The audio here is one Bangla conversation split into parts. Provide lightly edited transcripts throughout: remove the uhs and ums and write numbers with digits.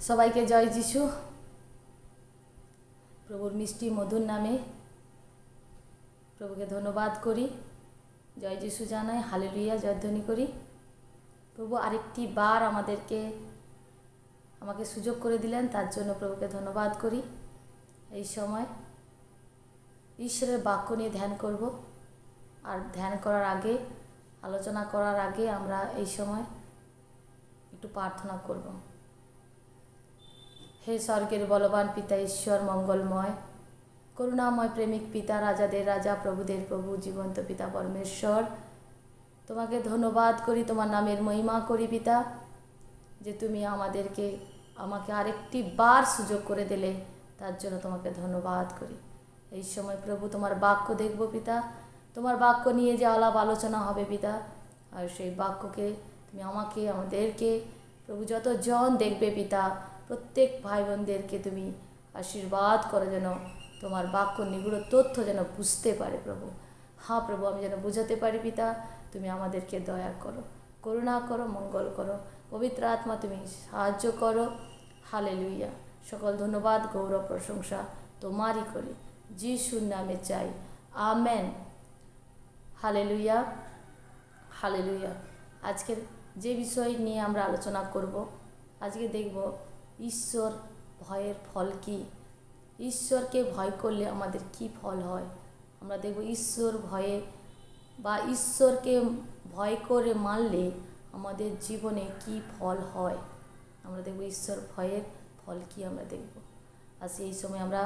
সবাইকে জয় যিশু। প্রভুর মিষ্টি মধুর নামে প্রভুকে ধন্যবাদ করি, জয় যিশু জানাই, হালেলুয়া জয়ধ্বনি করি। প্রভু আরেকটি বার আমাকে সুযোগ করে দিলেন, তার জন্য প্রভুকে ধন্যবাদ করি। এই সময় ঈশ্বরের বাক্য নিয়ে ধ্যান করব। আর ধ্যান করার আগে, আলোচনা করার আগে আমরা এই সময় একটু প্রার্থনা করব। হে স্বর্গের বলবান পিতা ঈশ্বর, মঙ্গলময় করুণাময় প্রেমিক পিতা, রাজাদের রাজা, প্রভুদের প্রভু, জীবন্ত পিতা পরমেশ্বর, তোমাকে ধন্যবাদ করি, তোমার নামের মহিমা করি পিতা, যে তুমি আমাকে আরেকটি বার সুযোগ করে দিলে, তার জন্য তোমাকে ধন্যবাদ করি। এই সময় প্রভু তোমার বাক্য দেখব পিতা, তোমার বাক্য নিয়ে যে আলাপ আলোচনা হবে পিতা, আর সেই বাক্যকে তুমি আমাদেরকে প্রভু যতজন দেখবে পিতা, প্রত্যেক ভাই বোনদেরকে তুমি আশীর্বাদ করো, যেন তোমার বাক্য নিগুড় তথ্য যেন বুঝতে পারে প্রভু। হ্যাঁ প্রভু, আমি যেন বুঝাতে পারি পিতা, তুমি আমাদেরকে দয়া করো, করুণা করো, মঙ্গল করো, পবিত্র আত্মা তুমি সাহায্য করো। হালেলুয়া। সকল ধন্যবাদ, গৌরব, প্রশংসা তোমারই করি, যিশুর নামে চাই, আমেন। Hallelujah, hallelujah. আজকের যে বিষয় নিয়ে আমরা আলোচনা করব, আজকে দেখব ঈশ্বর ভয়ের ফল কি। ঈশ্বরকে ভয় করলে আমাদের কি ফল হয়, আমরা দেখব। ঈশ্বর ভয়ে বা ঈশ্বরকে ভয় করে মানলে আমাদের জীবনে কি ফল হয়, আমরা দেখব। ঈশ্বর ভয়ের ফল কি আমরা দেখব। আর সেই সময় আমরা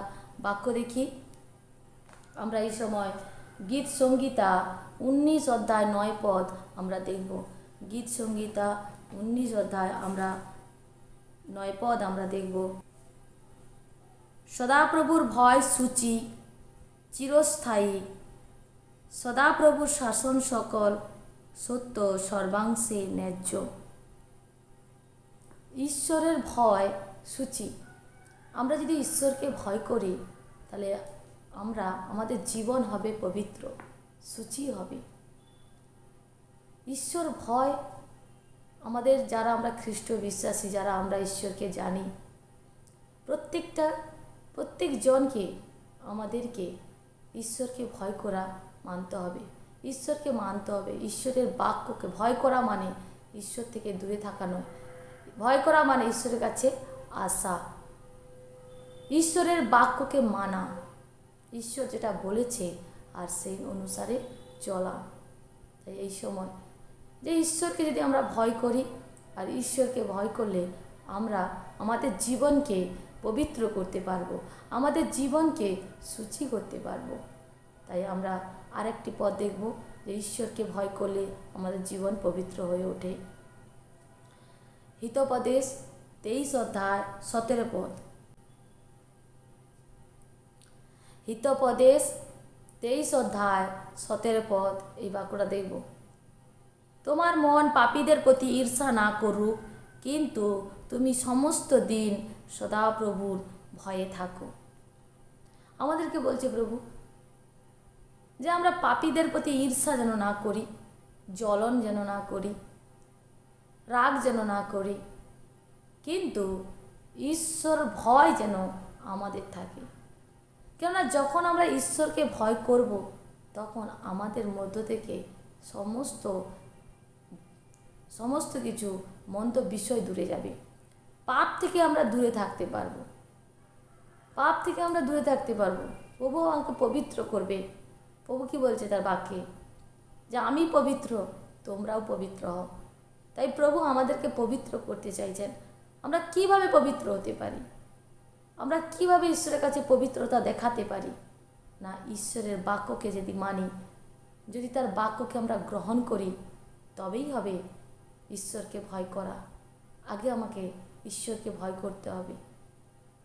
বাক্য দেখি। আমরা এই সময় গীত সংহিতা 19 অধ্যায় 9 পদ আমরা দেখব। গীত সংহিতা 19 অধ্যায় আমরা 9 পদ আমরা দেখব। সদাপ্রভুর ভয় সূচি চিরস্থায়ী, সদাপ্রভুর শাসন সকল সত্য সর্বাংশে ন্যায্য। ঈশ্বরের ভয় সূচি। আমরা যদি ঈশ্বরকে ভয় করি, তাহলে আমাদের জীবন হবে পবিত্র, সূচি হবে। ঈশ্বর ভয় আমাদের, যারা আমরা খ্রিস্ট বিশ্বাসী, যারা আমরা ঈশ্বরকে জানি, প্রত্যেকজনকে আমাদেরকে ঈশ্বরকে ভয় করা মানতে হবে, ঈশ্বরকে মানতে হবে। ঈশ্বরের বাক্যকে ভয় করা মানে ঈশ্বর থেকে দূরে থাকা নয়, ভয় করা মানে ঈশ্বরের কাছে আসা, ঈশ্বরের বাক্যকে মানা, ঈশ্বর যেটা বলেছে আর সেই অনুসারে চলা। তাই এই সময় যে ঈশ্বরকে যদি আমরা ভয় করি, আর ঈশ্বরকে ভয় করলে আমরা আমাদের জীবনকে পবিত্র করতে পারবো, আমাদের জীবনকে সূচি করতে পারবো। তাই আমরা আরেকটি পদ দেখব, যে ঈশ্বরকে ভয় করলে আমাদের জীবন পবিত্র হয়ে ওঠে। হিতোপদেশ 23 অধ্যায় 17 পদ। হিতোপদেশ 23 অধ্যায় 17 পদ, এই বাক্যটা দেখব। তোমার মন পাপীদের প্রতি ঈর্ষা না করুক, কিন্তু তুমি সমস্ত দিন সদাপ্রভুর ভয়ে থাকো। আমাদেরকে বলছে প্রভু যে আমরা পাপীদের প্রতি ঈর্ষা যেন না করি, জ্বলন যেন না করি, রাগ যেন না করি, কিন্তু ঈশ্বর ভয় যেন আমাদের থাকে। কেননা যখন আমরা ঈশ্বরকে ভয় করব, তখন আমাদের মধ্য থেকে সমস্ত কিছু মন্দ বিষয় দূরে যাবে। পাপ থেকে আমরা দূরে থাকতে পারবো, পাপ থেকে আমরা দূরে থাকতে পারবো। প্রভু আমাকে পবিত্র করবে। প্রভু কি বলছে তার বাক্যে, যে আমি পবিত্র, তোমরাও পবিত্র হও। তাই প্রভু আমাদেরকে পবিত্র করতে চাইছেন। আমরা কিভাবে পবিত্র হতে পারি, আমরা কিভাবে ঈশ্বরের কাছে পবিত্রতা দেখাতে পারি? না, ঈশ্বরের বাক্যকে যদি মানি, যদি তার বাক্যকে আমরা গ্রহণ করি, তবেই হবে ঈশ্বরকে ভয় করা। আগে আমাকে ঈশ্বরকে ভয় করতে হবে।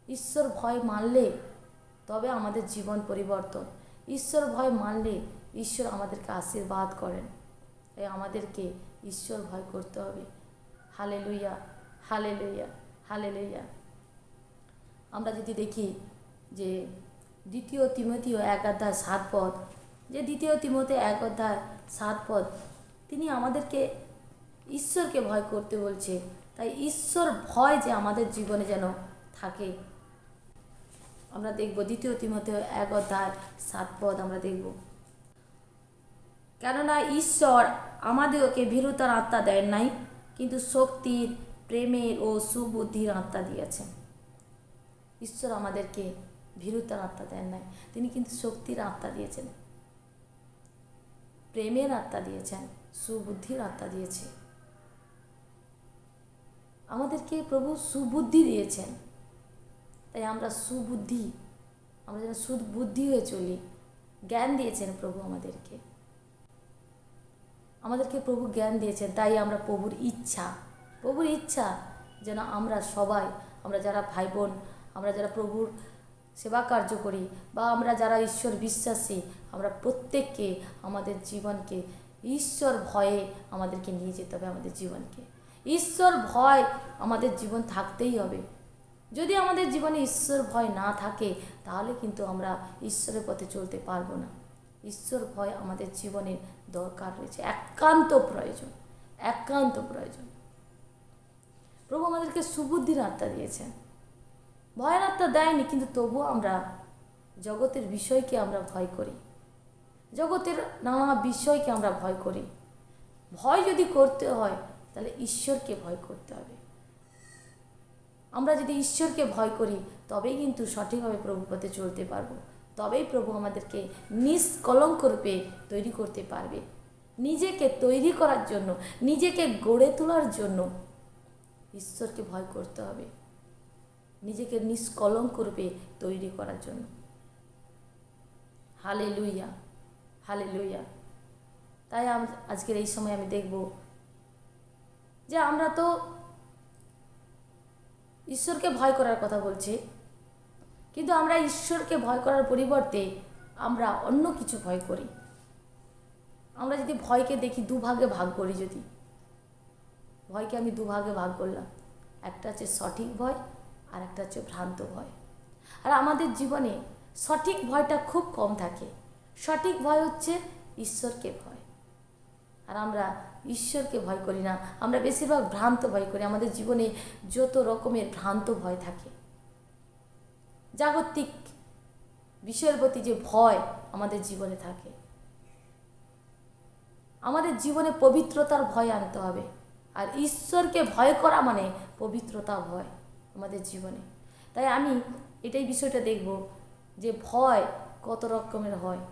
ঈশ্বর ভয় মানলে তবে আমাদের জীবন পরিবর্তন। ঈশ্বর ভয় মানলে ঈশ্বর আমাদেরকে আশীর্বাদ করেন। তাই আমাদেরকে ঈশ্বর ভয় করতে হবে। Hallelujah, hallelujah, hallelujah. আমরা যদি দেখি যে 2 তিমথিও 1 অধ্যায় 7 পদ, যে 2 তিমথিও 1 অধ্যায় 7 পদ, তিনি আমাদেরকে ঈশ্বরকে ভয় করতে বলছে। তাই তাই ঈশ্বর ভয় যে আমাদের জীবনে যেন থাকে। আমরা দেখব 2 তিমথেয় 1:7 আমরা দেখব, কেননা ঈশ্বর আমাদেরকে ভীরুতার আত্মা দেন নাই, কিন্তু শক্তির, প্রেমের ও সুবুদ্ধির আত্মা দিয়েছেন। ঈশ্বর আমাদেরকে ভীরুতার আত্মা দেন নাই, তিনি কিন্তু শক্তির আত্মা দিয়েছেন, প্রেমের আত্মা দিয়েছেন, সুবুদ্ধির আত্মা দিয়েছে। আমাদেরকে প্রভু সুবুদ্ধি দিয়েছেন, তাই আমরা সুবুদ্ধি, আমরা যেন সুবুদ্ধি হয়ে চলি। জ্ঞান দিয়েছেন প্রভু আমাদেরকে, প্রভু জ্ঞান দিয়েছেন। তাই আমরা প্রভুর ইচ্ছা যেন আমরা সবাই, আমরা যারা ভাই বোন, আমরা যারা প্রভুর সেবা কার্য করি, বা আমরা যারা ঈশ্বর বিশ্বাসী, আমরা প্রত্যেককে আমাদের জীবনকে ঈশ্বর ভয়ে আমাদেরকে নিয়ে যেতে হবে। আমাদের জীবনকে ঈশ্বর ভয় আমাদের জীবন থাকতেই হবে। যদি আমাদের জীবনে ঈশ্বর ভয় না থাকে, তাহলে কিন্তু আমরা ঈশ্বরের পথে চলতে পারবো না। ঈশ্বর ভয় আমাদের জীবনের দরকার রয়েছে, একান্ত প্রয়োজন। প্রভু আমাদেরকে সুবুদ্ধির আত্মা দিয়েছেন, ভয়ের আত্মা দেয়নি, কিন্তু তবুও আমরা জগতের বিষয়কে আমরা ভয় করি, জগতের নানা বিষয়কে আমরা ভয় করি। ভয় যদি করতে হয়, তাহলে ঈশ্বরকে ভয় করতে হবে। আমরা যদি ঈশ্বরকে ভয় করি, তবেই কিন্তু সঠিকভাবে প্রভুর পথে চলতে পারবো, তবেই প্রভু আমাদেরকে নিষ্কলঙ্ক রূপে তৈরি করতে পারবে। নিজেকে তৈরি করার জন্য, নিজেকে গড়ে তোলার জন্য ঈশ্বরকে ভয় করতে হবে, নিজেকে নিষ্কলঙ্ক রূপে তৈরি করার জন্য। Hallelujah, hallelujah. তাই আজকের এই সময় আমি দেখব যে আমরা তো ঈশ্বরকে ভয় করার কথা বলছি, কিন্তু আমরা ঈশ্বরকে ভয় করার পরিবর্তে আমরা অন্য কিছু ভয় করি। আমরা যদি ভয়কে দেখি দুভাগে ভাগ করি, যদি ভয়কে আমি দুভাগে ভাগ করলাম, একটা হচ্ছে সঠিক ভয় আর একটা হচ্ছে ভ্রান্ত ভয়। আর আমাদের জীবনে সঠিক ভয়টা খুব কম থাকে। সঠিক ভয় হচ্ছে ঈশ্বরকে ভয়, আর আমরা ঈশ্বরকে ভয় করি না, আমরা বেশিরভাগ ভ্রান্ত ভয় করি। আমাদের জীবনে যত রকমের ভ্রান্ত ভয় থাকে, জাগতিক বিষয়ের প্রতি যে ভয় আমাদের জীবনে থাকে, আমাদের জীবনে পবিত্রতার ভয় আনতে হবে। আর ঈশ্বরকে ভয় করা মানে পবিত্রতা ভয় আমাদের জীবনে। তাই আমি এটাই বিষয়টা দেখব যে ভয় কত রকমের হয়।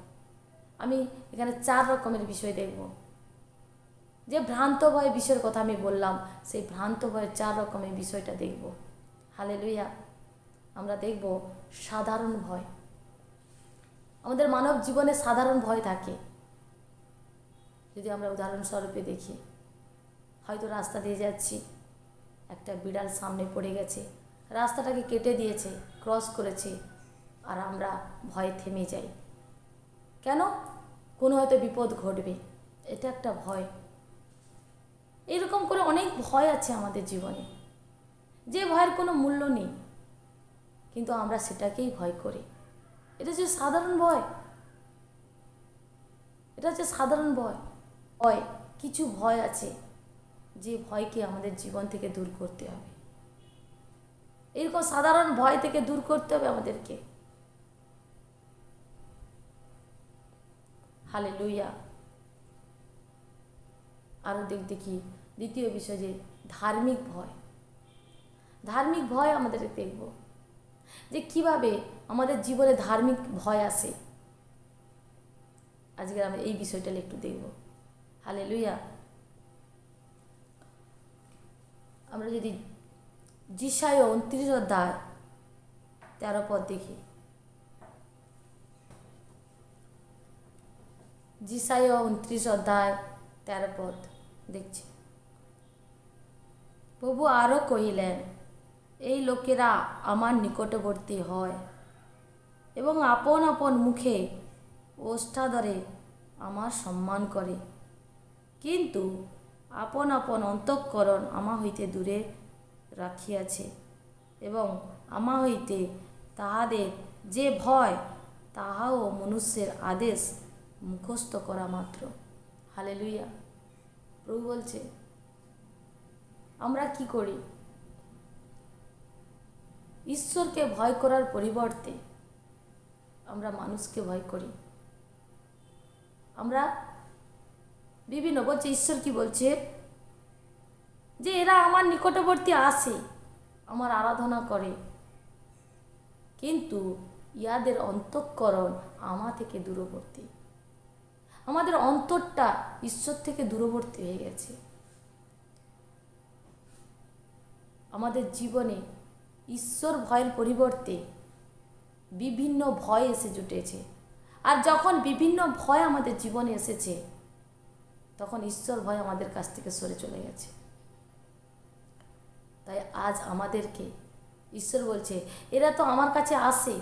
আমি এখানে 4 রকমের বিষয় দেখব। যে ভ্রান্ত ভয় বিষয়ের কথা আমি বললাম, সেই ভ্রান্ত ভয়ের 4 রকমের বিষয়টা দেখব। হালেলুয়া। আমরা দেখব সাধারণ ভয়। আমাদের মানব জীবনে সাধারণ ভয় থাকে। যদি আমরা উদাহরণস্বরূপে দেখি, হয়তো রাস্তা দিয়ে যাচ্ছি, একটা বিড়াল সামনে পড়ে গেছে, রাস্তাটাকে কেটে দিয়েছে, ক্রস করেছে, আর আমরা ভয়ে থেমে যাই। কেন? কোনো হয়তো বিপদ ঘটবে, এটা একটা ভয়। এরকম করে অনেক ভয় আছে আমাদের জীবনে, যে ভয়ের কোনো মূল্য নেই, কিন্তু আমরা সেটাকেই ভয় করি। এটা হচ্ছে সাধারণ ভয়, এটা হচ্ছে সাধারণ ভয়। কিছু ভয় আছে যে ভয়কে আমাদের জীবন থেকে দূর করতে হবে। এরকম সাধারণ ভয় থেকে দূর করতে হবে আমাদেরকে। হালেলুয়া। আরও দেখি দ্বিতীয় বিষয়, যে ধার্মিক ভয়। ধার্মিক ভয় আমাদের দেখব যে কিভাবে আমাদের জীবনে ধার্মিক ভয় আসে। আজকে আমরা এই বিষয়টা একটু দেখব। হালেলুয়া। আমরা যদি যিশায়া 29:13 দেখি, যিশায়া 29:13 দেখছি। প্রভু আরও কহিলেন, এই লোকেরা আমার নিকটবর্তী হয় এবং আপন আপন মুখে ওষ্ঠাধরে আমার সম্মান করে, কিন্তু আপন আপন অন্তঃকরণ আমা হইতে দূরে রাখিয়াছে, এবং আমা হইতে তাহাদের যে ভয়, তাহাও মনুষ্যের আদেশ মুখস্থ করা মাত্র। হালেলুয়া। প্রভু বলছে, আমরা কি করি? ঈশ্বরকে ভয় করার পরিবর্তে আমরা মানুষকে ভয় করি। আমরা বিভিন্ন বলছে, ঈশ্বর কি বলছে যে এরা আমার নিকটবর্তী আসে, আমার আরাধনা করে, কিন্তু ইয়াদের অন্তঃকরণ আমা থেকে দূরবর্তী। আমাদের অন্তরটা ঈশ্বর থেকে দূরবর্তী হয়ে গেছে। আমাদের জীবনে ঈশ্বর ভয়ের পরিবর্তে বিভিন্ন ভয় এসে জুটেছে। আর যখন বিভিন্ন ভয় আমাদের জীবনে এসেছে, তখন ঈশ্বর ভয় আমাদের কাছ থেকে সরে চলে গেছে। তাই আজ আমাদেরকে ঈশ্বর বলছে, এরা তো আমার কাছে আসে,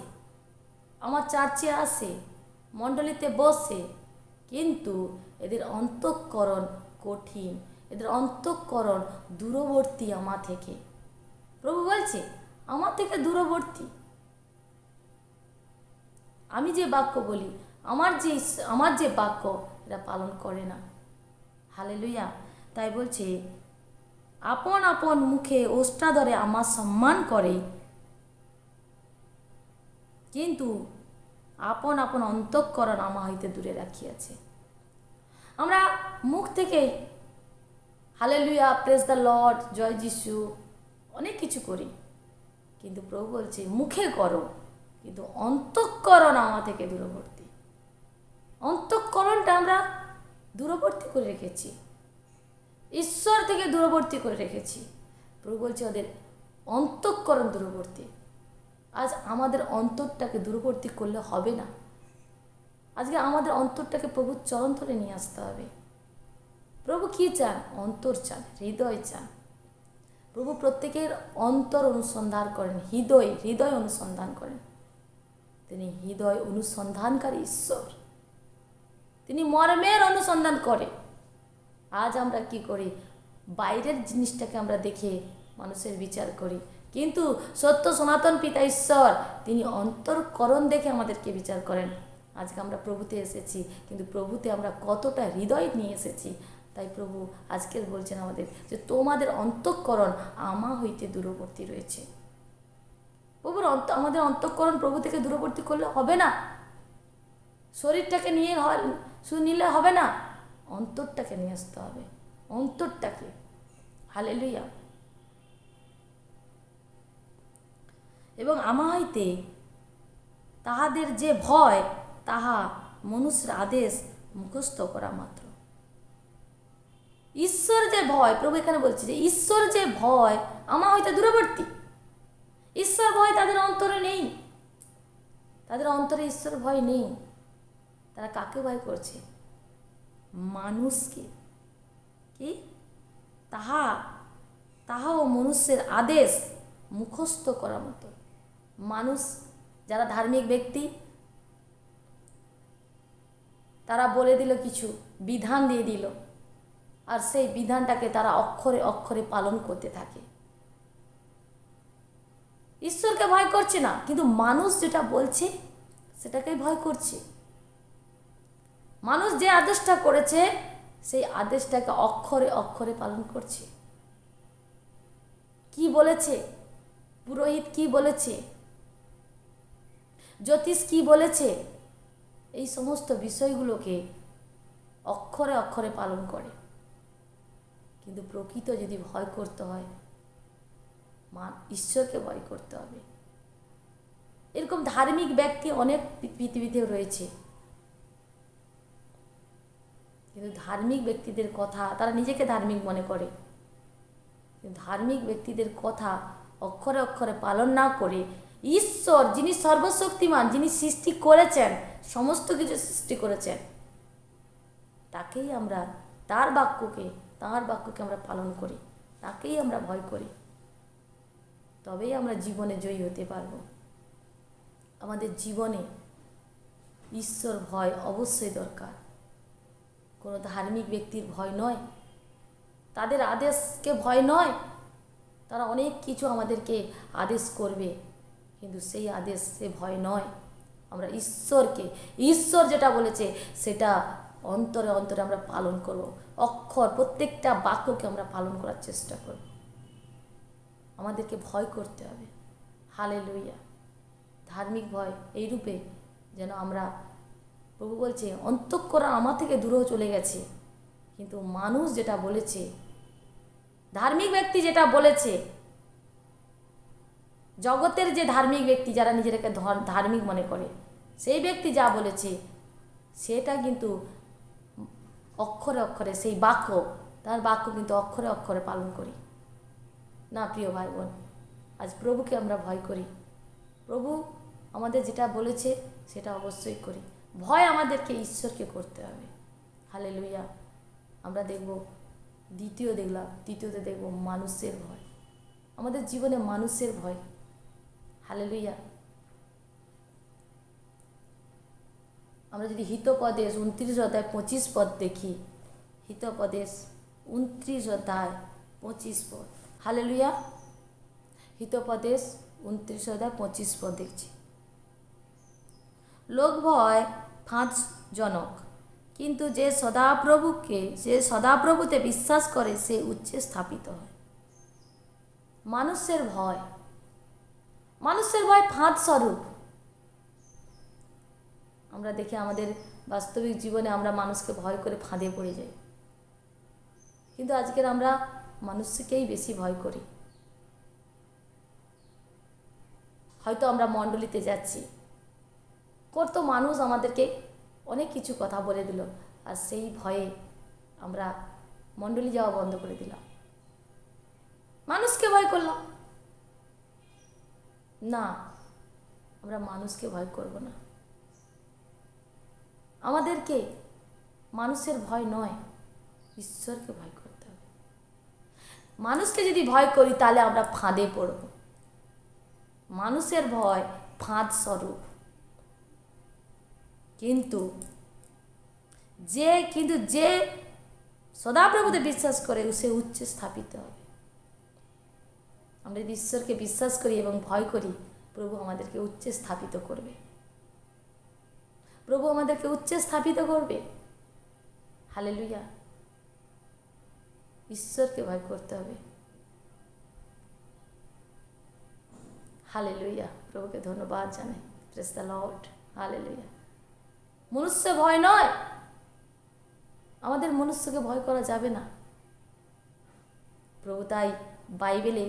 আমার চার্চে আসে, মণ্ডলীতে বসে, কিন্তু এদের অন্তঃকরণ কঠিন, এদের অন্তঃকরণ দূরবর্তী আমার থেকে। প্রভু বলছে, আমার থেকে দূরবর্তী। আমি যে বাক্য বলি, আমার যে বাক্য, এরা পালন করে না। হালেলুয়া। তাই বলছে, আপন আপন মুখে ওষ্ঠা ধরে আমার সম্মান করে, কিন্তু আপন আপন অন্তঃকরণ আমা হইতে দূরে রাখিয়াছে। আমরা মুখ থেকে হালেলুয়া, প্রেজ দ্য লর্ড, জয় যিশু, অনেক কিছু করি, কিন্তু প্রভু বলছে মুখে করো, কিন্তু অন্তঃকরণ আমা থেকে দূরবর্তী। অন্তঃকরণটা আমরা দূরবর্তী করে রেখেছি, ঈশ্বর থেকে দূরবর্তী করে রেখেছি। প্রভু বলছে ওদের অন্তঃকরণ দূরবর্তী। আজ আমাদের অন্তরটাকে দূরবর্তী করলে হবে না। আজকে আমাদের অন্তরটাকে প্রভুর চরণ ধরে নিয়ে আসতে হবে। প্রভু কি চান? অন্তর চান, হৃদয় চান। প্রভু প্রত্যেকের অন্তর অনুসন্ধান করেন, হৃদয় অনুসন্ধান করেন। তিনি হৃদয় অনুসন্ধানকারী ঈশ্বর, তিনি মর্মের অনুসন্ধান করে। আজ আমরা কি করি? বাইরের জিনিসটাকে আমরা দেখে মানুষের বিচার করি, কিন্তু সত্য সনাতন পিতা ঈশ্বর তিনি অন্তরকরণ দেখে আমাদেরকে বিচার করেন। আজকে আমরা প্রভুতে এসেছি, কিন্তু প্রভুতে আমরা কতটা হৃদয় নিয়ে এসেছি। তাই প্রভু আজকের বলছেন আমাদের যে তোমাদের অন্তঃকরণ আমা হইতে দূরবর্তী রয়েছে। প্রভুর আমাদের অন্তঃকরণ প্রভু থেকে দূরবর্তী করলে হবে না। শরীরটাকে নিলে হবে না, অন্তরটাকে নিয়ে আসতে হবে, অন্তরটাকে। হালেলুয়া। এবং আমা হইতে তাহাদের যে ভয়, তাহা মনুষ্যের আদেশ মুখস্থ করা মাত্র। ঈশ্বর যে ভয়, প্রভু এখানে বলছে যে ঈশ্বর যে ভয় আমা হইতে দূরবর্তী। ঈশ্বর ভয় তাদের অন্তরে নেই, তাদের অন্তরে ঈশ্বর ভয় নেই। তারা কাকে ভয় করছে? মানুষকে। কি? তাহাও মনুষ্যের আদেশ মুখস্থ করার মতো। মানুষ যারা ধার্মিক ব্যক্তি, তারা বলে দিল কিছু, বিধান দিয়ে দিল, আর সেই বিধানটাকে তারা অক্ষরে অক্ষরে পালন করতে থাকে। ঈশ্বরকে ভয় করছে না, কিন্তু মানুষ যেটা বলছে সেটাকেই ভয় করছে। মানুষ যে আদেশটা করেছে সেই আদেশটাকে অক্ষরে অক্ষরে পালন করছে। কি বলেছে পুরোহিত, কি বলেছে জ্যোতিষ, কি বলেছে, এই সমস্ত বিষয়গুলোকে অক্ষরে অক্ষরে পালন করে। কিন্তু প্রকৃত যদি ভয় করতে হয়, ঈশ্বরকে ভয় করতে হবে। এরকম ধার্মিক ব্যক্তি অনেক পৃথিবীতে রয়েছে, কিন্তু ধার্মিক ব্যক্তিদের কথা, তারা নিজেকে ধার্মিক মনে করে, কিন্তু ধার্মিক ব্যক্তিদের কথা অক্ষরে অক্ষরে পালন না করে ঈশ্বর যিনি সর্বশক্তিমান, যিনি সৃষ্টি করেছেন, সমস্ত কিছু সৃষ্টি করেছেন, তাকেই আমরা, তার বাক্যকে আমরা পালন করি, তাকেই আমরা ভয় করি। তবেই আমরা জীবনে জয়ী হতে পারব। আমাদের জীবনে ঈশ্বর ভয় অবশ্যই দরকার। কোনো ধার্মিক ব্যক্তির ভয় নয়, তাদের আদেশকে ভয় নয়। তারা অনেক কিছু আমাদেরকে আদেশ করবে, কিন্তু সেই আদেশ, সে ভয় নয়। আমরা ঈশ্বর যেটা বলেছে সেটা অন্তরে অন্তরে আমরা পালন করব। অক্ষর, প্রত্যেকটা বাক্যকে আমরা পালন করার চেষ্টা করব। আমাদেরকে ভয় করতে হবে। হালেলুয়া। ধার্মিক ভয় এই রূপে যেন আমরা, প্রভু বলছে অন্তঃকরণ আমার থেকে দূরেও চলে গেছে, কিন্তু মানুষ যেটা বলেছে, ধার্মিক ব্যক্তি যেটা বলেছে, জগতের যে ধার্মিক ব্যক্তি যারা নিজেদেরকে ধার্মিক মনে করে, সেই ব্যক্তি যা বলেছে সেটা কিন্তু অক্ষরে অক্ষরে, সেই বাক্য, তার বাক্য কিন্তু অক্ষরে অক্ষরে পালন করি না। প্রিয় ভাই বোন, আজ প্রভুকে আমরা ভয় করি। প্রভু আমাদের যেটা বলেছে সেটা অবশ্যই করি। ভয় আমাদেরকে ঈশ্বরকে করতে হবে। হালেলুয়া। আমরা দেখব দ্বিতীয়তে দেখব মানুষের ভয়। আমাদের জীবনে মানুষের ভয়। হালেলুয়া। আমরা যদি হিতোপদেশ 29 অধ্যায় 25 দেখি, হিতোপদেশ 29 অধ্যায় 25। হালেলুয়া। হিতোপদেশ 29 অধ্যায় 25 দেখছি। লোক ভয় ফাঁদজনক, কিন্তু যে সদাপ্রভুতে বিশ্বাস করে সে উচ্চে স্থাপিত হয়। মানুষের ভয় ফাঁদ স্বরূপ। আমরা দেখি আমাদের বাস্তবিক জীবনে আমরা মানুষকে ভয় করে ফাঁদে পড়ে যাই, কিন্তু আজকের আমরা মানুষকেই বেশি ভয় করি। হয়তো আমরা মণ্ডলীতে যাচ্ছি, কত মানুষ আমাদেরকে অনেক কিছু কথা বলে দিল, আর সেই ভয়ে আমরা মণ্ডলী যাওয়া বন্ধ করে দিলাম, মানুষকে ভয় করলাম না। আমরা মানুষকে ভয় করব না। আমাদেরকে মানুষের ভয় নয়, ঈশ্বরকে ভয় করতে হবে। মানুষকে যদি ভয় করি তাহলে আমরা ফাঁদে পড়ব। মানুষের ভয় ফাঁদ স্বরূপ, কিন্তু যে সদাপ্রভুতে বিশ্বাস করে সে উচ্চে স্থাপিত হবে। আমরা যদি ঈশ্বরকে বিশ্বাস করি এবং ভয় করি, প্রভু আমাদেরকে উচ্চে স্থাপিত করবে। প্রভু আমাদেরকে উচ্চে স্থাপিত করবে। হালেলুয়া। ঈশ্বরকে ভয় করতে হবে। হালেলুয়া। প্রভুকে ধন্যবাদ জানাই। Praise the Lord. হালেলুয়া। মনুষ্য ভয় নয়, আমাদের মনুষ্যকে ভয় করা যাবে না। প্রভু তাই বাইবেলে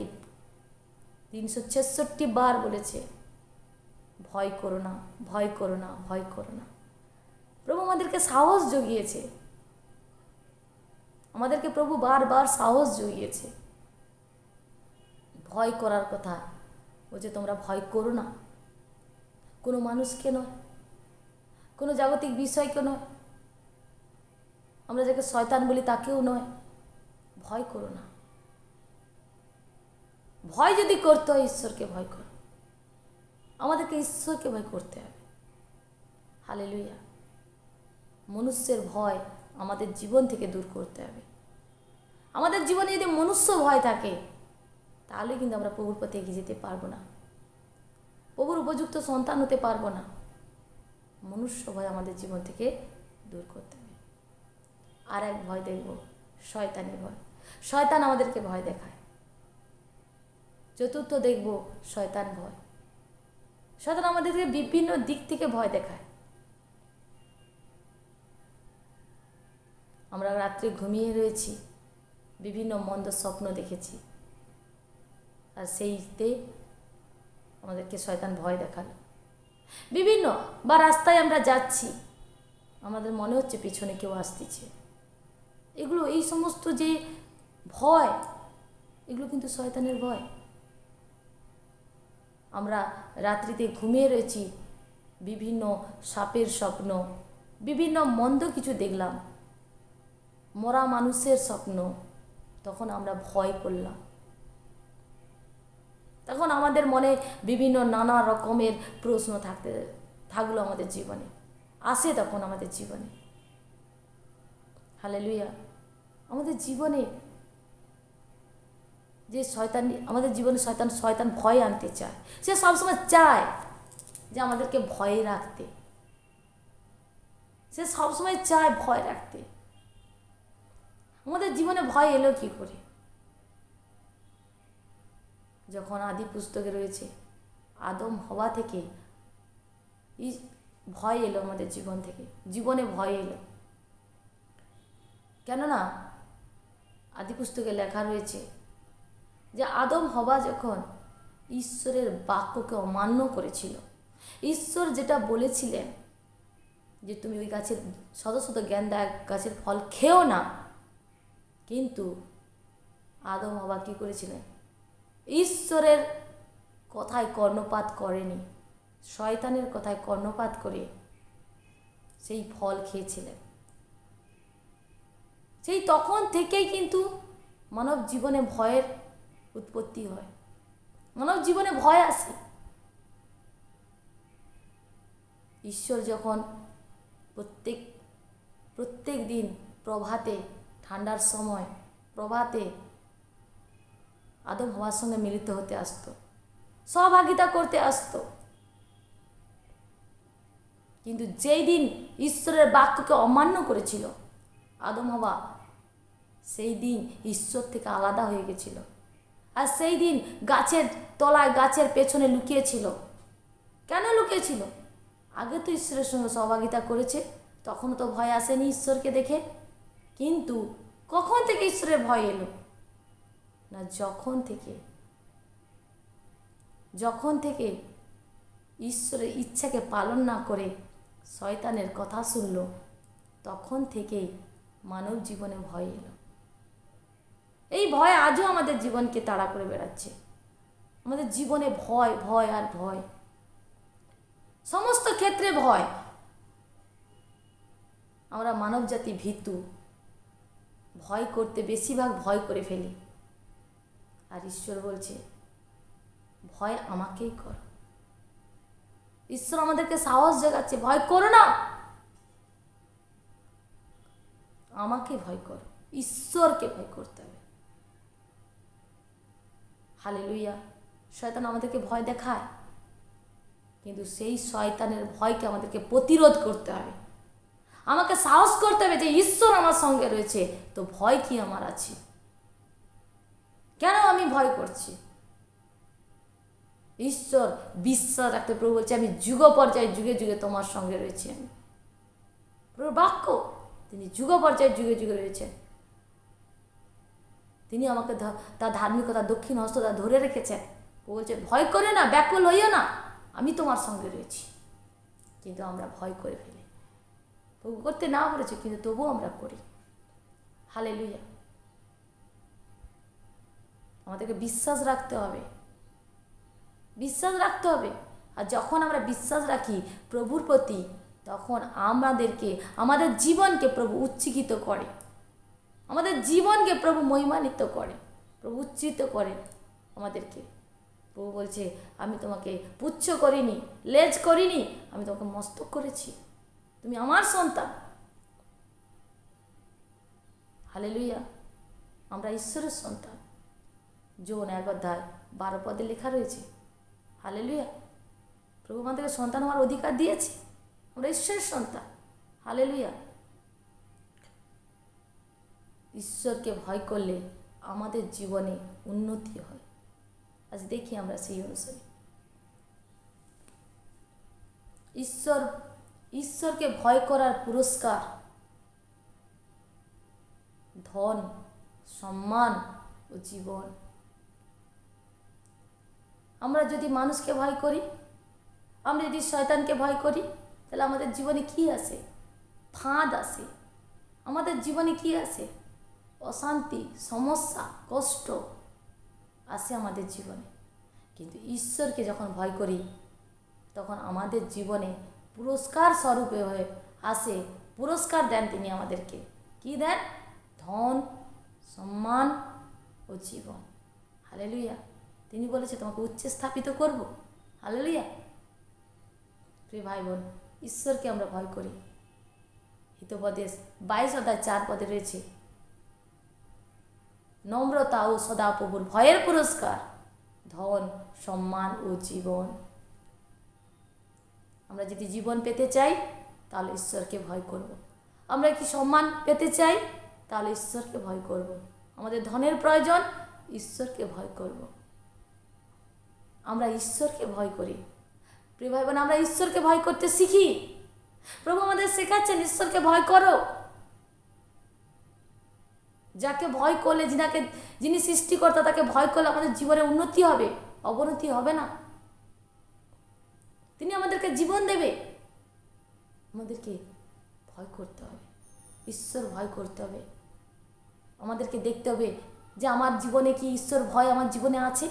366 বার বলেছে, ভয় করো না, ভয় করো না, ভয় করো না। প্রভু আমাদেরকে সাহস জুগিয়েছে, আমাদেরকে প্রভু বারবার সাহস জুগিয়েছে ভয় করার কথা। বলছে তোমরা ভয় করো না, কোনো মানুষকে নয়, কোনো জাগতিক বিষয়কে নয়, আমরা যাকে শয়তান বলি তাকেও নয়। ভয় করো না। ভয় যদি করতে হয়, ঈশ্বরকে ভয় করো। আমাদেরকে ঈশ্বরকে ভয় করতে হবে। হালেলুয়া। মনুষ্যের ভয় আমাদের জীবন থেকে দূর করতে হবে। আমাদের জীবনে যদি মনুষ্য ভয় থাকে, তাহলে কিন্তু আমরা প্রভুর পথে এগিয়ে যেতে পারবো না, প্রভুর উপযুক্ত সন্তান হতে পারবো না। মনুষ্য ভয় আমাদের জীবন থেকে দূর করতে হবে। আর এক ভয় দেখব, শয়তানি ভয়। শয়তান আমাদেরকে ভয় দেখায়। চতুর্থ দেখব শয়তান ভয়। শয়তান আমাদেরকে বিভিন্ন দিক থেকে ভয় দেখায়। আমরা রাত্রে ঘুমিয়ে রয়েছি, বিভিন্ন মন্দ স্বপ্ন দেখেছি, আর সেইতে আমাদেরকে শয়তান ভয় দেখালো। বিভিন্ন বা রাস্তায় আমরা যাচ্ছি, আমাদের মনে হচ্ছে পিছনে কেউ আসতেছে। এগুলো, এই সমস্ত যে ভয়, এগুলো কিন্তু শয়তানের ভয়। আমরা রাত্রিতে ঘুমিয়ে রয়েছি, বিভিন্ন সাপের স্বপ্ন, বিভিন্ন মন্দ কিছু দেখলাম, মরা মানুষের স্বপ্ন, তখন আমরা ভয় করলাম। তখন আমাদের মনে বিভিন্ন নানা রকমের প্রশ্ন থাকলো আমাদের জীবনে, আসে তখন আমাদের জীবনে। হালেলুয়া। আমাদের জীবনে যে শয়তান, আমাদের জীবনে শয়তান ভয় আনতে চায়। সে সবসময় চায় যে আমাদেরকে ভয়ে রাখতে, সে সবসময় চায় ভয় রাখতে। আমাদের জীবনে ভয় এলো কি করে? যখন আদি পুস্তকে রয়েছে আদম হওয়া থেকে ভয় এলো আমাদের জীবন থেকে, জীবনে ভয় এলো। কেননা আদি পুস্তকে লেখা রয়েছে যে আদম হওয়া যখন ঈশ্বরের বাক্যকে অমান্য করেছিল, ঈশ্বর যেটা বলেছিলেন যে তুমি ওই গাছের শত শত জ্ঞানদায়ক গাছের ফল খেও না, কিন্তু আদম হওয়া কী করেছিলেন? ঈশ্বরের কথায় কর্ণপাত করেনি, শয়তানের কথায় কর্ণপাত করে সেই ফল খেয়েছিলেন। সেই তখন থেকেই কিন্তু মানব জীবনে ভয়ের উৎপত্তি হয়, মানব জীবনে ভয় আসে। ঈশ্বর যখন প্রত্যেক দিন প্রভাতে, ঠান্ডার সময় প্রভাতে আদম হওয়ার সঙ্গে মিলিত হতে আসতো, সহভাগিতা করতে আসতো, কিন্তু যেই দিন ঈশ্বরের বাক্যকে অমান্য করেছিল আদম হওয়া, সেই দিন ঈশ্বর থেকে আলাদা হয়ে গেছিল। আর সেই দিন গাছের তলায়, গাছের পেছনে লুকিয়েছিল। কেন লুকিয়েছিল? আগে তো ঈশ্বরের সঙ্গে সহভাগিতা করেছে, তখনও তো ভয় আসেনি ঈশ্বরকে দেখে। কিন্তু কখন থেকে ঈশ্বরের ভয় এলো? না, যখন থেকে ঈশ্বরের ইচ্ছাকে পালন না করে শয়তানের কথা শুনল, তখন থেকেই মানব জীবনে ভয় এলো। এই ভয় আজও আমাদের জীবনকে তাড়া করে বেড়াচ্ছে। আমাদের জীবনে ভয়, ভয় আর ভয়, সমস্ত ক্ষেত্রে ভয়। আমরা মানব জাতি ভীতু, ভয় করতে বেশিরভাগ ভয় করে ফেলি। আর ঈশ্বর বলছে ভয় আমাকেই কর। ঈশ্বর আমাদেরকে সাহস জাগাচ্ছে, ভয় করো না, আমাকে ভয় করো, ঈশ্বরকে ভয় করতে হবে। হালেলুয়া। শয়তান আমাদেরকে ভয় দেখায়, কিন্তু সেই শয়তানের ভয়কে আমাদেরকে প্রতিরোধ করতে হবে। আমাকে সাহস করতে হবে যে ঈশ্বর আমার সঙ্গে রয়েছে, তো ভয় কি আমার আছে? কেন আমি ভয় করছি? ঈশ্বর বিশ্বাস রাখতে, প্রভু বলছে আমি যুগ পর্যায়ে যুগে যুগে তোমার সঙ্গে রয়েছি। আমি প্রভুর বাক্য, তিনি যুগ পর্যায়ে যুগে যুগে রয়েছেন। তিনি আমাকে তার ধার্মিকতা, দক্ষিণ হস্তটা ধরে রেখেছেন। বলছে ভয় করে না, ব্যাকুল হইও না, আমি তোমার সঙ্গে রয়েছি। কিন্তু আমরা ভয় করে ফেলি। প্রভু করতে না বলেছে, কিন্তু তবুও আমরা করি। হালেলুয়া। আমাদেরকে বিশ্বাস রাখতে হবে, বিশ্বাস রাখতে হবে। আর যখন আমরা বিশ্বাস রাখি প্রভুর প্রতি, তখন আমাদের জীবনকে প্রভু উচ্চীকিত করে, আমাদের জীবনকে প্রভু মহিমান্বিত করে, প্রভু উচ্চিত করে আমাদেরকে। প্রভু বলছে আমি তোমাকে পুচ্ছ করিনি, লেজ করিনি, আমি তোমাকে মস্তক করেছি, তুমি আমার সন্তান। হালেলুয়া। আমরা ঈশ্বরের সন্তান। যোন 1:12 লেখা রয়েছে। হালেলুয়া। প্রভু আমাদেরকে সন্তান হওয়ার অধিকার দিয়েছে, আমরা ঈশ্বরের সন্তান। হালেলুয়া। ঈশ্বরকে ভয় করলে আমাদের জীবনে উন্নতি হয়। আজ দেখি আমরা সেই অনুসারে ঈশ্বরকে ভয় করার পুরস্কার ধন, সম্মান ও জীবন। আমরা যদি মানুষকে ভয় করি, আমরা যদি শয়তানকে ভয় করি, তাহলে আমাদের জীবনে কি আসে? ফাঁদ আসে। আমাদের জীবনে কি আসে? অশান্তি, সমস্যা, কষ্ট আসে আমাদের জীবনে। কিন্তু ঈশ্বরকে যখন ভয় করি, তখন আমাদের জীবনে পুরস্কার স্বরূপে হয়ে আসে। পুরস্কার দেন তিনি আমাদেরকে। কি দেন? ধন, সম্মান ও জীবন। হালেলুয়া। তিনি বলেছে তোমাকে উচ্চে স্থাপিত করব। হালেলুয়া। প্রিয় ভাই বোন, ঈশ্বরকে আমরা ভয় করি। হিতোপদেশ 22:4 রয়েছে, নম্রতা ও সদাপ্রভুর ভয়ের পুরস্কার ধন, সম্মান ও জীবন। আমরা যদি জীবন পেতে চাই, তাহলে ঈশ্বরকে ভয় করব। আমরা কি সম্মান পেতে চাই, তাহলে ঈশ্বরকে ভয় করব। আমাদের ধনের প্রয়োজন, ঈশ্বরকে ভয় করব। আমরা ঈশ্বরকে ভয় করি। প্রিয় ভাই বোন, আমরা ঈশ্বরকে ভয় করতে শিখি। প্রভু আমাদের শেখাচ্ছেন ঈশ্বরকে ভয় করো। যাকে ভয় করলে, যিনি সৃষ্টিকর্তা তাকে ভয় করলে আমাদের জীবনে উন্নতি হবে, অবনতি হবে না। তিনি আমাদেরকে জীবন দেবে। আমাদেরকে ভয় করতে হবে, ঈশ্বর ভয় করতে হবে। আমাদেরকে দেখতে হবে যে আমার জীবনে কি ঈশ্বর ভয় আমার জীবনে আছে?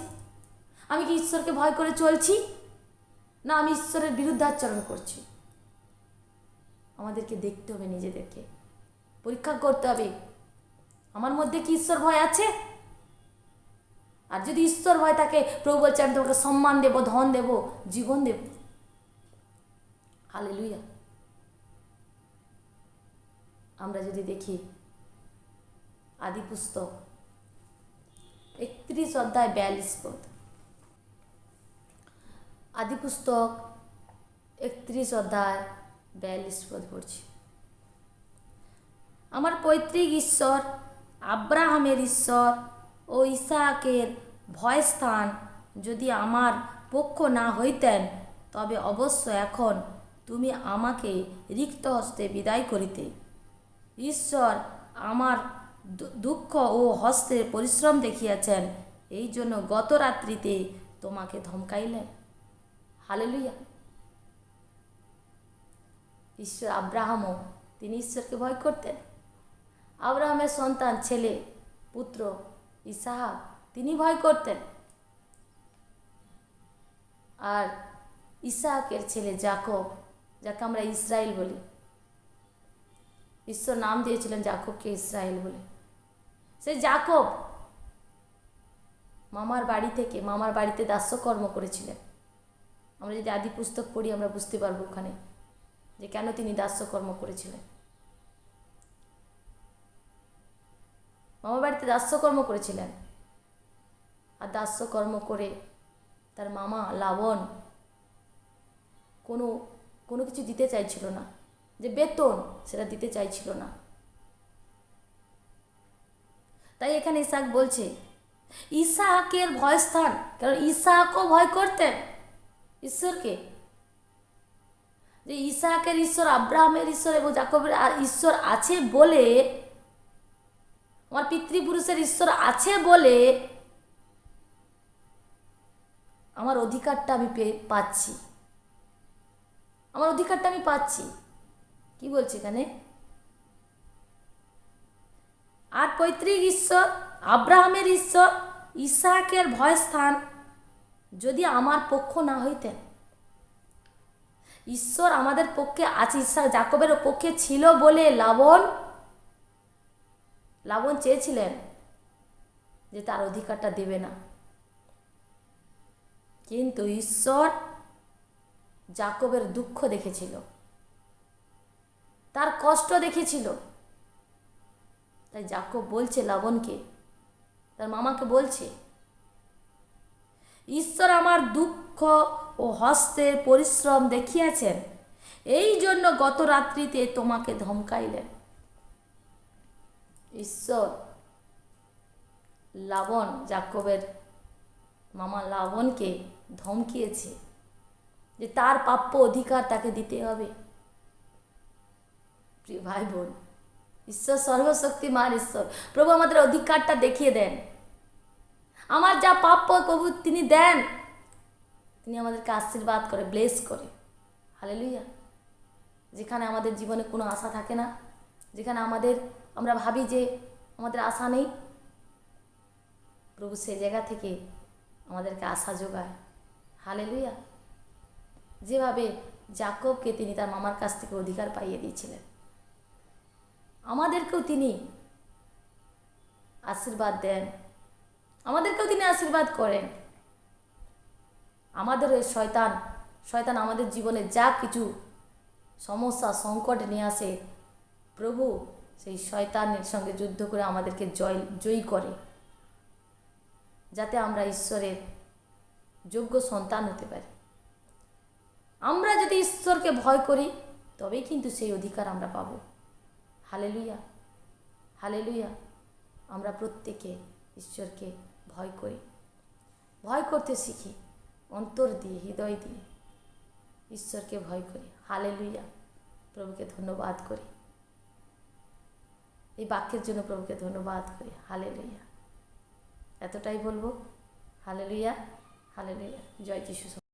আমি কি ঈশ্বরকে ভয় করে চলছি, না আমি ঈশ্বরের বিরুদ্ধাচরণ করছি? আমাদেরকে দেখতে হবে, নিজেদেরকে পরীক্ষা করতে হবে, আমার মধ্যে কি ঈশ্বর ভয় আছে? আর যদি ঈশ্বর ভয় থাকে, প্রভু বলছে আমি তোমাকে সম্মান দেব, ধন দেব, জীবন দেব। হালেলুয়া। আমরা যদি দেখি আদি পুস্তক 31 অধ্যায় 42 পদ। আদি পুস্তক 31 অধ্যায় 42 পদ পড়ছি। আমার পৈতৃক ঈশ্বর, আব্রাহামের ঈশ্বর ও ইসাহাকের ভয়স্থান যদি আমার পক্ষ না হইতেন, তবে অবশ্য এখন তুমি আমাকে রিক্ত হস্তে বিদায় করিতে। ঈশ্বর আমার দুঃখ ও হস্তের পরিশ্রম দেখিয়াছেন, এই জন্য গত রাত্রিতে তোমাকে ধমকাইলেন। হালেলুয়া। ঈশ্বর, আব্রাহামও তিনি ঈশ্বরকে ভয় করতেন। আব্রাহামের সন্তান, ছেলে, পুত্র ইসাহাক, তিনি ভয় করতেন। আর ইসাহাকের ছেলে যাকব, যাকে আমরা ইসরায়েল বলি, ঈশ্বর নাম দিয়েছিলেন যাকবকে ইসরায়েল বলে। সেই যাকব মামার বাড়িতে দাস্যকর্ম করেছিলেন। আমরা যদি আদি পুস্তক পড়ি আমরা বুঝতে পারবো ওখানে যে কেন তিনি দাস্যকর্ম করেছিলেন। মামার বাড়িতে দাস্যকর্ম করেছিলেন, আর দাস্যকর্ম করে তার মামা লাবণ কোনো কিছু দিতে চাইছিল না, যে বেতন সেটা দিতে চাইছিল না। তাই এখানে ইসাহাক বলছে ইসাহাকের ভয়স্থান, কারণ ইসাহাকও ভয় করতেন ঈশ্বরকে, যে ইসাহাকের ঈশ্বর, আব্রাহামের ঈশ্বর এবং যাকবের ঈশ্বর আছে বলে, আমার পিতৃপুরুষের ঈশ্বর আছে বলে আমার অধিকারটা আমি পাচ্ছি, আমার অধিকারটা আমি পাচ্ছি। কি বলছে এখানে? আর পৈতৃক ঈশ্বর, আব্রাহামের ঈশ্বর, ইসাহাকের ভয়স্থান যদি আমার পক্ষ না হইতেন। ঈশ্বর আমাদের পক্ষে আছে, ইসাহাক যাকবের পক্ষে ছিল বলে লাবণ চেয়েছিলেন যে তার অধিকারটা দেবে না, কিন্তু ঈশ্বর যাকবের দুঃখ দেখেছিল, তার কষ্ট দেখেছিল। তাই যাকব বলছে লাবণকে, তার মামাকে বলছে, ঈশ্বর আমার দুঃখ ও হস্তের পরিশ্রম দেখিয়াছেন, এই জন্য গত রাত্রিতে তোমাকে ধমকাইলেন। ঈশ্বর লাবণ, যাকবের মামা লাবণকে ধমকিয়েছে যে তার প্রাপ্য অধিকার তাকে দিতে হবে। প্রিয় ভাই বোন, ঈশ্বর সর্বশক্তিমান ঈশ্বর, প্রভু আমাদের অধিকারটা দেখিয়ে দেন। আমার যা প্রাপ্য প্রভু তিনি দেন, তিনি আমাদেরকে আশীর্বাদ করে, ব্লেস করে। হালেলুয়া। যেখানে আমাদের জীবনে কোনো আশা থাকে না, যেখানে আমরা ভাবি যে আমাদের আশা নেই, প্রভু সেই জায়গা থেকে আমাদেরকে আশা যোগায়। হালেলুয়া। যেভাবে যাকবকে তিনি তার মামার কাছ থেকে অধিকার পাইয়ে দিয়েছিলেন, আমাদেরকেও তিনি আশীর্বাদ দেন, আমাদেরকেও তিনি আশীর্বাদ করেন। আমাদের শয়তান আমাদের জীবনে যা কিছু সমস্যা সংকট নিয়ে আসে, প্রভু সেই শয়তানের সঙ্গে যুদ্ধ করে আমাদেরকে জয়ী করে, যাতে আমরা ঈশ্বরের যোগ্য সন্তান হতে পারি। আমরা যদি ঈশ্বরকে ভয় করি তবেই কিন্তু সেই অধিকার আমরা পাবো। Hallelujah, hallelujah. আমরা প্রত্যেকে ঈশ্বরকে ভয় করি, ভয় করতে শিখি। অন্তর দিয়ে, হৃদয় দিয়ে ঈশ্বরকে ভয় করি। হালেলুয়া। প্রভুকে ধন্যবাদ করি, এই বাক্যের জন্য প্রভুকে ধন্যবাদ করি। হালেলুয়া। এতটাই বলবো। Hallelujah, hallelujah. জয় যিশু।